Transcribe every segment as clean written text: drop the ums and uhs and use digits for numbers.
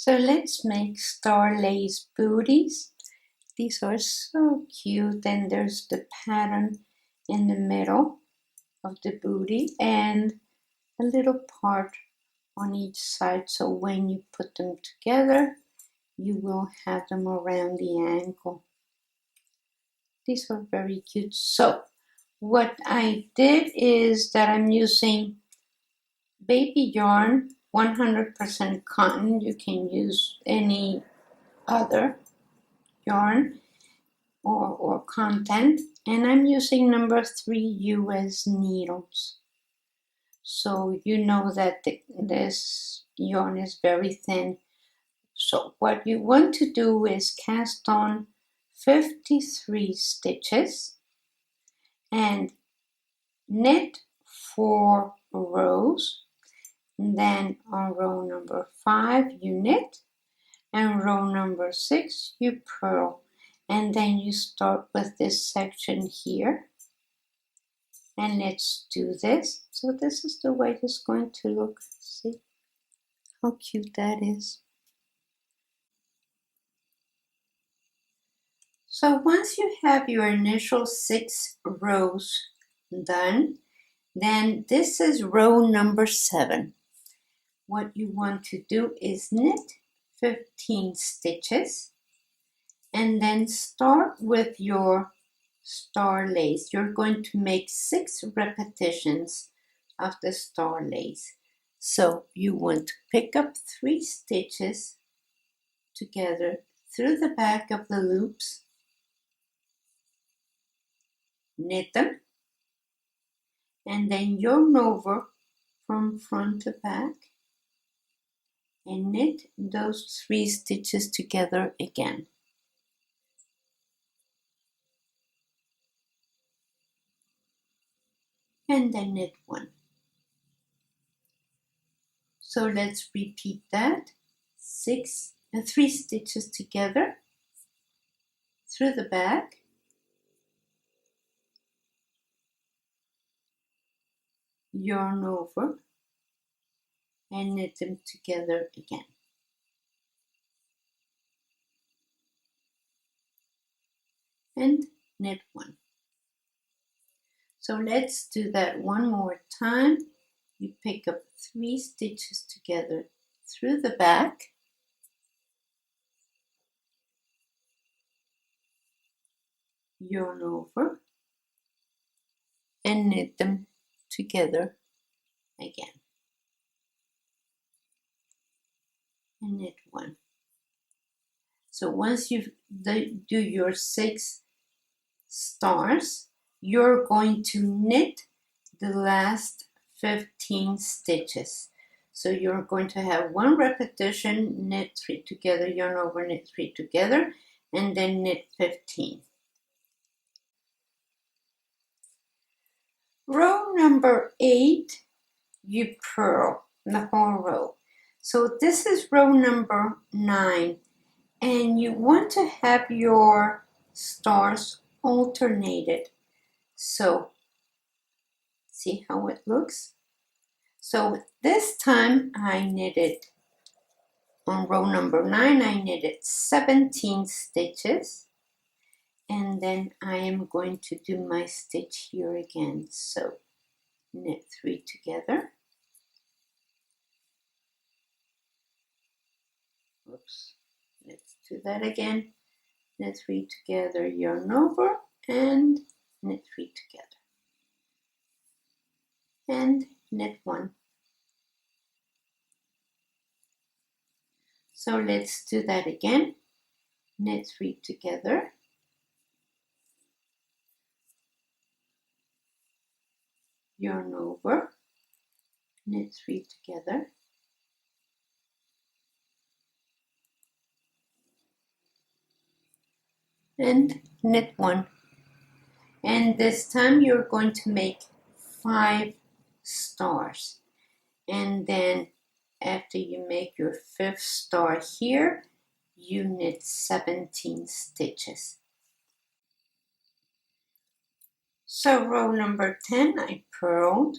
So let's make star lace booties. These are so cute, and there's the pattern in the middle of the booty and a little part on each side, so when you put them together you will have them around the ankle. These are very cute. So what I did is that I'm using baby yarn, 100% cotton. You can use any other yarn or content, and I'm using number 3 US needles. So you know that this yarn is very thin. So what you want to do is cast on 53 stitches and knit 4 rows. And then on row number 5 you knit, and row number 6 you purl, and then you start with this section here. And let's do this. So this is the way it's going to look. See how cute that is. So once you have your initial 6 rows done, then this is row number 7. What you want to do is knit 15 stitches and then start with your star lace. You're going to make 6 repetitions of the star lace. So you want to pick up 3 stitches together through the back of the loops, knit them, and then yarn over from front to back and knit those 3 stitches together again. And then knit 1. So let's repeat that. 3 stitches together through the back, yarn over, and knit them together again. And knit 1. So let's do that one more time. You pick up 3 stitches together through the back, yarn over, and knit them together again. And knit 1. So once you do your 6 stars, you're going to knit the last 15 stitches. So you're going to have 1 repetition, knit 3 together, yarn over, knit 3 together, and then knit 15. Row number 8, you purl the whole row. So this is row number 9, and you want to have your stars alternated. So see how it looks? So this time I knitted, on row number 9, I knitted 17 stitches, and then I am going to do my stitch here again. So knit 3 together. Oops, let's do that again. Knit 3 together, yarn over, and knit 3 together. And knit 1. So let's do that again. Knit 3 together, yarn over, knit 3 together, and knit 1. And this time you're going to make 5 stars, and then after you make your 5th star here, you knit 17 stitches. So row number 10 I purled,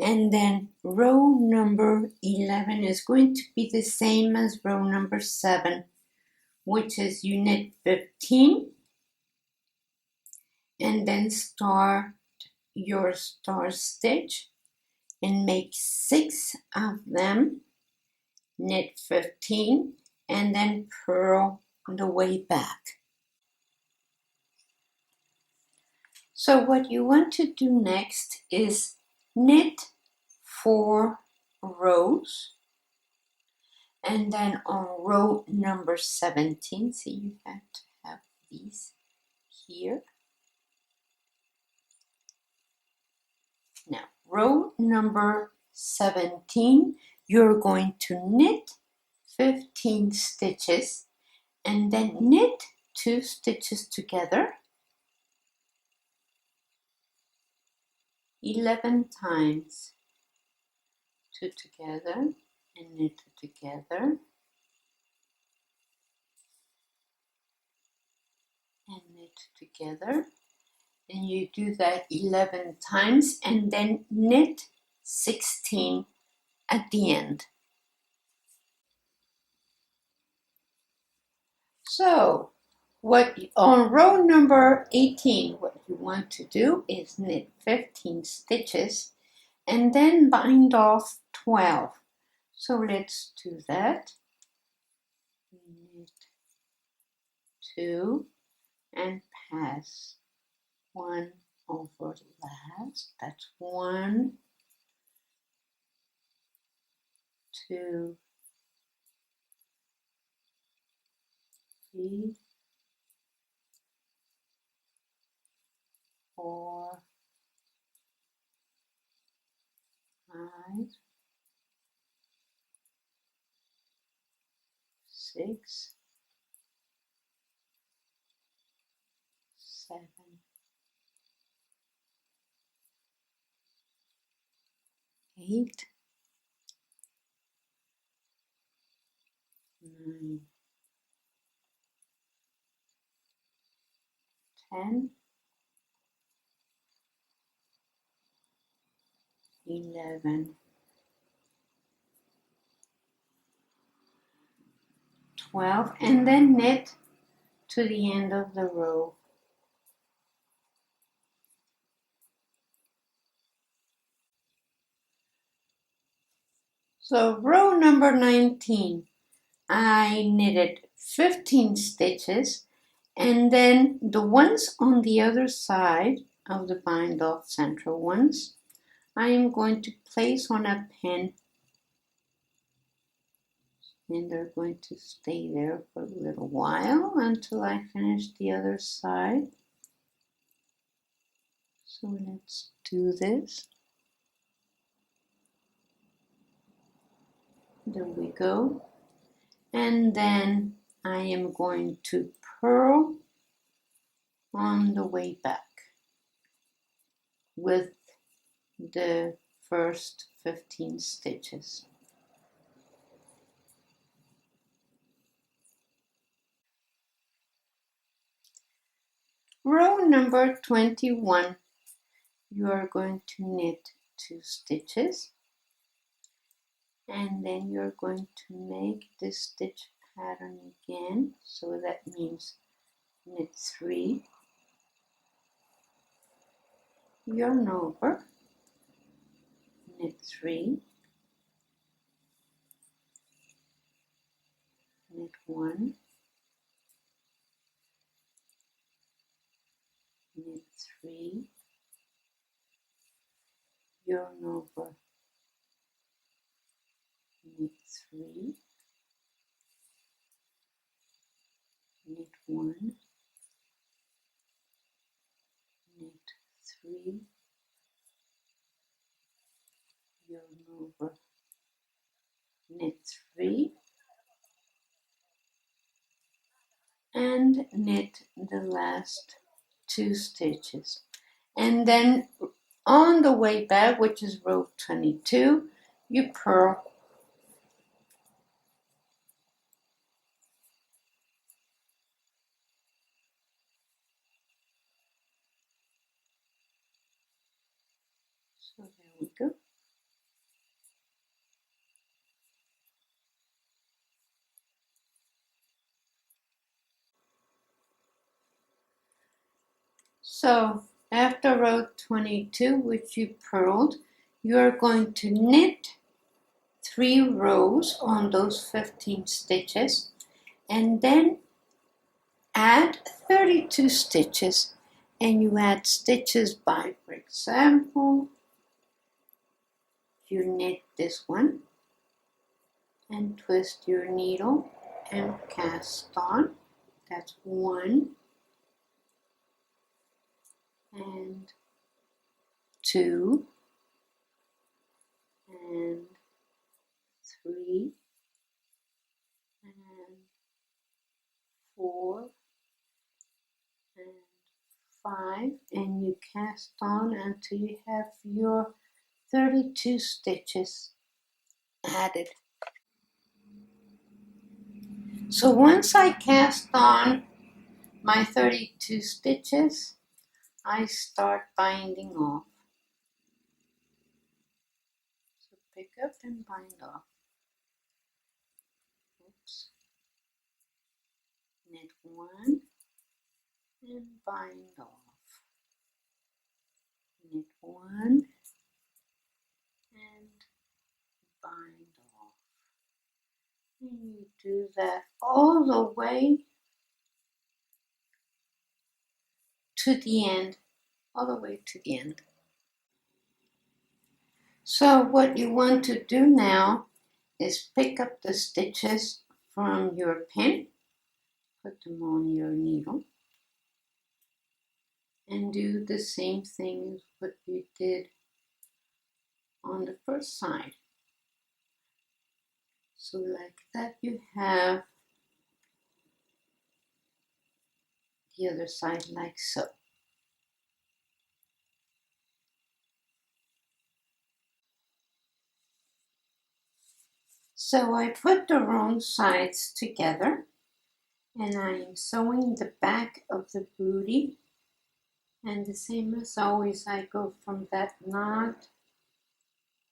And then row number 11 is going to be the same as row number 7, which is you knit 15 and then start your star stitch and make 6 of them, knit 15 and then purl the way back. So what you want to do next is knit 4 rows, and then on row number 17, see, you have to have these here. Now row number 17, you're going to knit 15 stitches and then knit 2 stitches together 11 times, 2 together and knit together and knit together. And you do that 11 times and then knit 16 at the end. So on row number 18, what you want to do is knit 15 stitches and then bind off 12. So let's do that. Knit 2 and pass 1 over last. That's 1, 2, 3, 4, 5, 6, 7, 8, 9, 10, 11, 12, and then knit to the end of the row. So row number 19, I knitted 15 stitches, and then the ones on the other side of the bind off central ones, I am going to place on a pin, and they're going to stay there for a little while until I finish the other side. So let's do this. There we go. And then I am going to purl on the way back with the first 15 stitches. Row number 21, you are going to knit 2 stitches, and then you're going to make this stitch pattern again, so that means knit 3, yarn over, knit 3, knit 1, knit 3, yarn over, knit 3, knit 1, knit 3, yarn over, knit 3, and knit the last 2 stitches. And then on the way back, which is row 22, you purl. So there we go. So after row 22, which you purled, you're going to knit 3 rows on those 15 stitches and then add 32 stitches, and you add stitches by, for example, you knit this one and twist your needle and cast on. That's 1 and 2 and 3 and 4 and 5, and you cast on until you have your 32 stitches added. So once I cast on my 32 stitches, I start binding off. So pick up and bind off. Oops. Knit 1 and bind off. Knit 1 and bind off. And you do that all the way to the end, all the way to the end. So what you want to do now is pick up the stitches from your pin, put them on your needle, and do the same thing as what you did on the first side. So like that, you have the other side like so. So I put the wrong sides together and I am sewing the back of the booty, and the same as always, I go from that knot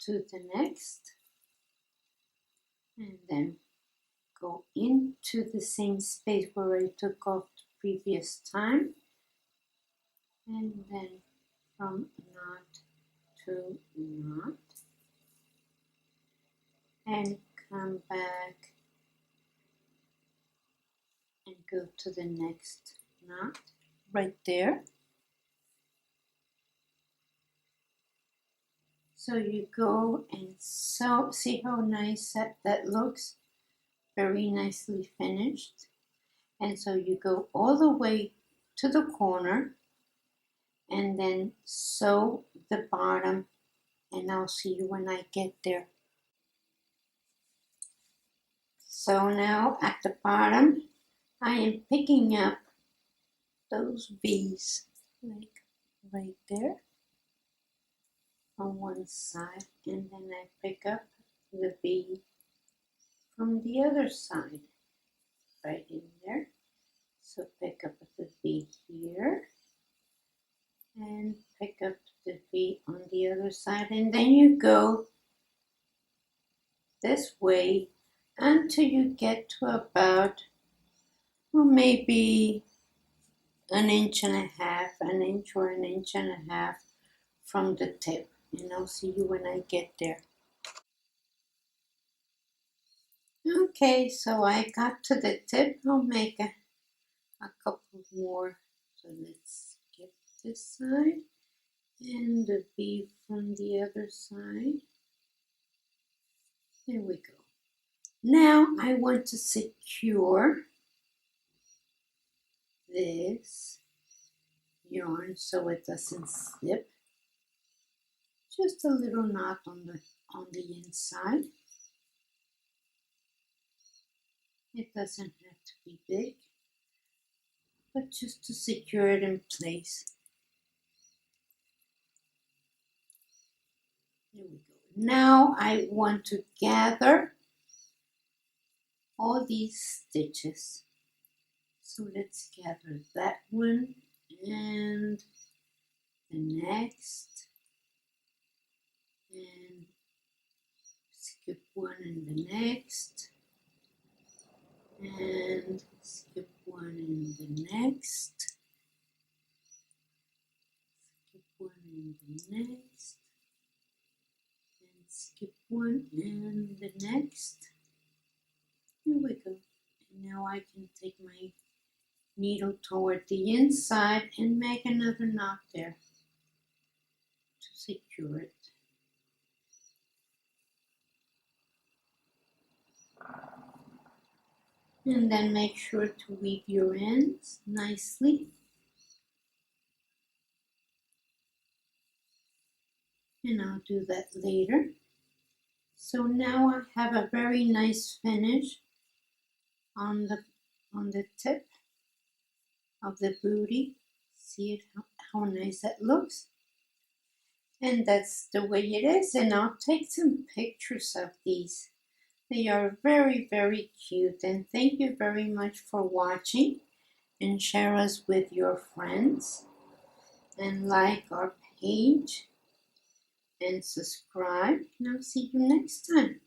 to the next and then go into the same space where I took off the previous time, and then from knot to knot and come back and go to the next knot right there. So you go and sew. See how nice that looks? Very nicely finished. And so you go all the way to the corner and then sew the bottom, and I'll see you when I get there. So now at the bottom, I am picking up those V's, like right there on one side, and then I pick up the V from the other side, right in there. So pick up the V here, and pick up the V on the other side, and then you go this way until you get to about, well, maybe an inch and a half, an inch or an inch and a half from the tip, and I'll see you when I get there. Okay, so I got to the tip. I'll make a couple more. So let's skip this side and the V from the other side. There we go. Now I want to secure this yarn so it doesn't slip. Just a little knot on the inside. It doesn't have to be big, but just to secure it in place. There we go. Now I want to gather all these stitches. So let's gather that one and the next, and skip one and the next, and skip one and the next, and the next, and skip one and the next. Here we go. And now I can take my needle toward the inside and make another knot there to secure it. And then make sure to weave your ends nicely. And I'll do that later. So now I have a very nice finish on the tip of the booty. See it, how nice that looks? And that's the way it is. And I'll take some pictures of these. They are very, very cute. And thank you very much for watching. And share us with your friends. And like our page. And subscribe. And I'll see you next time.